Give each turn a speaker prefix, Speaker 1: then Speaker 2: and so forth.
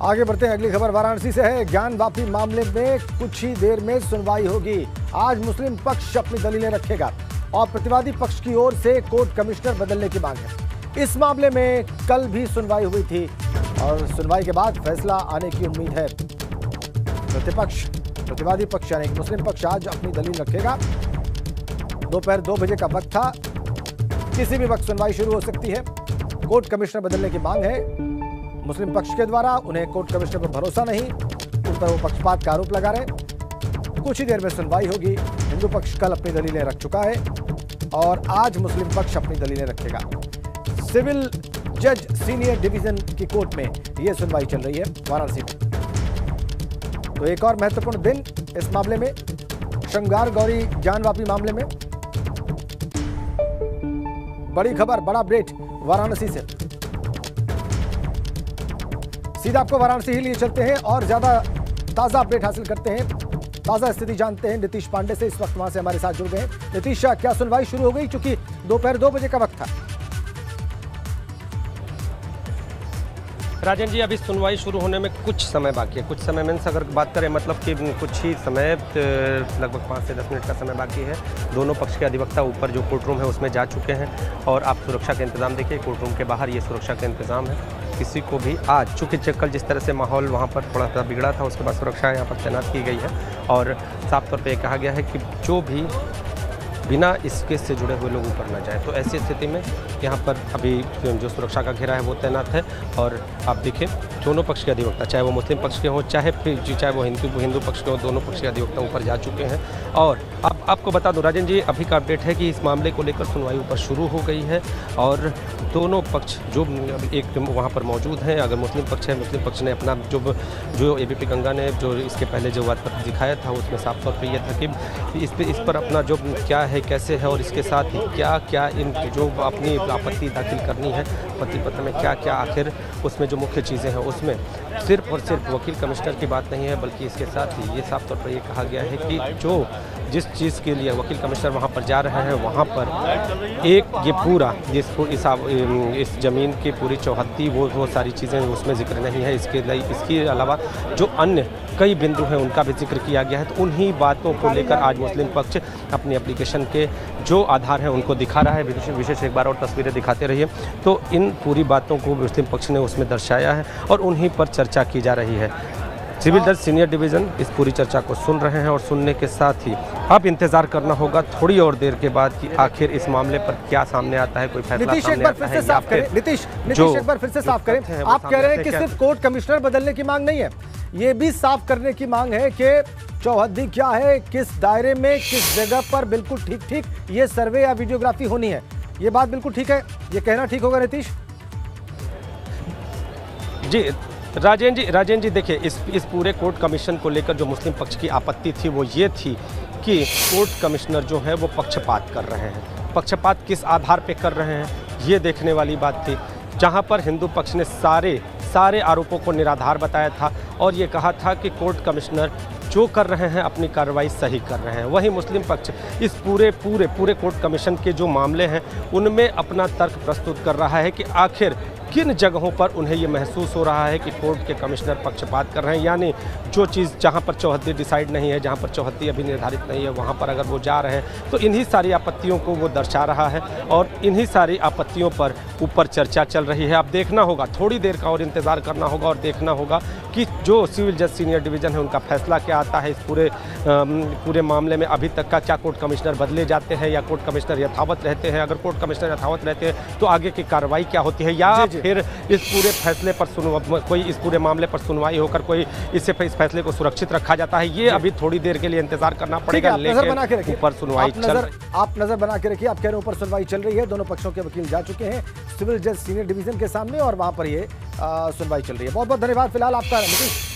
Speaker 1: आगे बढ़ते हैं, अगली खबर वाराणसी से है। ज्ञान वापी मामले में कुछ ही देर में सुनवाई होगी। आज मुस्लिम पक्ष अपनी दलीलें रखेगा और प्रतिवादी पक्ष की ओर से कोर्ट कमिश्नर बदलने की मांग है। इस मामले में कल भी सुनवाई हुई थी और सुनवाई के बाद फैसला आने की उम्मीद है। प्रतिवादी पक्ष यानी कि मुस्लिम पक्ष आज अपनी दलील रखेगा। दोपहर 2 बजे का वक्त था, किसी भी वक्त सुनवाई शुरू हो सकती है। कोर्ट कमिश्नर बदलने की मांग है मुस्लिम पक्ष के द्वारा। उन्हें कोर्ट कमिश्नर पर भरोसा नहीं, उन पर वो पक्षपात का आरोप लगा रहे। कुछ ही देर में सुनवाई होगी। हिंदू पक्ष कल अपनी दलीलें रख चुका है और आज मुस्लिम पक्ष अपनी दलीलें रखेगा। सिविल जज सीनियर डिवीजन की कोर्ट में यह सुनवाई चल रही है वाराणसी में। तो एक और महत्वपूर्ण दिन इस मामले में, श्रृंगार गौरी ज्ञानवापी मामले में। बड़ी खबर, बड़ा अपडेट वाराणसी से। सीधा आपको वाराणसी ही लिए चलते हैं और ज्यादा ताजा अपडेट हासिल करते हैं, ताजा स्थिति जानते हैं नीतीश पांडे से। इस वक्त वहां से हमारे साथ जुड़ गए हैं। नीतीश, क्या सुनवाई शुरू हो गई? क्योंकि दोपहर 2 बजे का वक्त था।
Speaker 2: राजन जी, अभी सुनवाई शुरू होने में कुछ समय बाकी है। कुछ समय मीन्स अगर बात करें मतलब कि कुछ ही समय, लगभग 5 से 10 मिनट का समय बाकी है। दोनों पक्ष के अधिवक्ता ऊपर जो कोर्ट रूम है उसमें जा चुके हैं और आप सुरक्षा के इंतजाम देखिए। कोर्ट रूम के बाहर ये सुरक्षा का इंतजाम है। किसी को भी आज, चूँकि कल जिस तरह से माहौल वहाँ पर थोड़ा सा बिगड़ा था, उसके बाद सुरक्षा यहाँ पर तैनात की गई है और साफ तौर पर यह कहा गया है कि जो भी बिना इस केस से जुड़े हुए लोग ऊपर ना जाए। तो ऐसी स्थिति में यहाँ पर अभी जो सुरक्षा का घेरा है वो तैनात है और आप देखें दोनों पक्ष के अधिवक्ता, चाहे वो मुस्लिम पक्ष के हों चाहे वो हिंदू पक्ष के हों, दोनों पक्ष के अधिवक्ता ऊपर जा चुके हैं। और अब आपको बता दूं राजन जी, अभी का अपडेट है कि इस मामले को लेकर सुनवाई ऊपर शुरू हो गई है और दोनों पक्ष जो एक वहाँ पर मौजूद हैं, अगर मुस्लिम पक्ष है, मुस्लिम पक्ष ने अपना जो एबीपी गंगा ने जो इसके पहले जो वाद पत्र दिखाया था उसमें साफ तौर पर यह था कि इस पर अपना जो क्या है, कैसे है और इसके साथ ही क्या इन जो अपनी आपत्ति दाखिल करनी है आपत्ति पत्र में, क्या आखिर उसमें जो मुख्य चीज़ें हैं उसमें सिर्फ और सिर्फ वकील कमिश्नर की बात नहीं है, बल्कि इसके साथ ही ये साफ तौर पर ये कहा गया है कि जिस चीज़ के लिए वकील कमिश्नर वहाँ पर जा रहे हैं वहाँ पर ये पूरा इस ज़मीन की पूरी चौहद्दी वो सारी चीज़ें उसमें जिक्र नहीं है। इसके अलावा जो अन्य कई बिंदु हैं उनका भी जिक्र किया गया है। तो उन्हीं बातों को लेकर आज मुस्लिम पक्ष अपनी एप्लीकेशन के जो आधार हैं उनको दिखा रहा है। विशेष एक बार और तस्वीरें दिखाते रहिए। तो इन पूरी बातों को मुस्लिम पक्ष ने उसमें दर्शाया है और उन्हीं पर चर्चा की जा रही है। सिविल जज सीनियर डिवीज़न इस पूरी चर्चा को सुन रहे हैं और सुनने के साथ ही अब इंतजार करना होगा थोड़ी और देर के बाद कि आखिर इस मामले पर क्या सामने आता है, कोई फैसला सामने आता है या फिर
Speaker 1: नीतीश एक बार फिर से साफ करें। आप कह रहे हैं कि सिर्फ कोर्ट कमिश्नर बदलने की मांग नहीं है, ये भी साफ करने की मांग है कि चौहद्दी क्या है, किस दायरे में, किस जगह पर बिल्कुल ठीक ये सर्वे या वीडियोग्राफी होनी है। ये बात बिल्कुल ठीक है, ये कहना ठीक होगा नीतीश
Speaker 2: जी? राजेन जी देखिए, इस पूरे कोर्ट कमीशन को लेकर जो मुस्लिम पक्ष की आपत्ति थी वो ये थी कि कोर्ट कमिश्नर जो है वो पक्षपात कर रहे हैं। पक्षपात किस आधार पे कर रहे हैं ये देखने वाली बात थी। जहां पर हिंदू पक्ष ने सारे आरोपों को निराधार बताया था और ये कहा था कि कोर्ट कमिश्नर जो कर रहे हैं अपनी कार्रवाई सही कर रहे हैं। वहीं मुस्लिम पक्ष इस पूरे कोर्ट कमीशन के जो मामले हैं उनमें अपना तर्क प्रस्तुत कर रहा है कि आखिर किन जगहों पर उन्हें ये महसूस हो रहा है कि कोर्ट के कमिश्नर पक्षपात कर रहे हैं। यानी जो चीज़ जहां पर चौहद्दी डिसाइड नहीं है, जहां पर चौहद्दी अभी निर्धारित नहीं है, वहां पर अगर वो जा रहे हैं तो इन्हीं सारी आपत्तियों को वो दर्शा रहा है और इन्हीं सारी आपत्तियों पर ऊपर चर्चा चल रही है। अब देखना होगा, थोड़ी देर का और इंतज़ार करना होगा और देखना होगा कि जो सिविल जज सीनियर डिवीज़न है उनका फैसला क्या आता है इस पूरे मामले में। अभी तक का क्या कोर्ट कमिश्नर बदले जाते हैं या कोर्ट कमिश्नर यथावत रहते हैं? अगर कोर्ट कमिश्नर यथावत रहते हैं तो आगे की कार्रवाई क्या होती है, या फिर इस पूरे फैसले पर इस पूरे मामले पर सुनवाई होकर इस फैसले को सुरक्षित रखा जाता है, ये अभी थोड़ी देर के लिए इंतजार करना पड़ेगा। लेकिन ऊपर सुनवाई
Speaker 1: आप नजर बना के रखिए। आप कह रहे ऊपर सुनवाई चल रही है, दोनों पक्षों के वकील जा चुके हैं सिविल जज सीनियर डिवीजन के सामने और वहां पर ये सुनवाई चल रही है। बहुत बहुत धन्यवाद फिलहाल आपका नीतीश।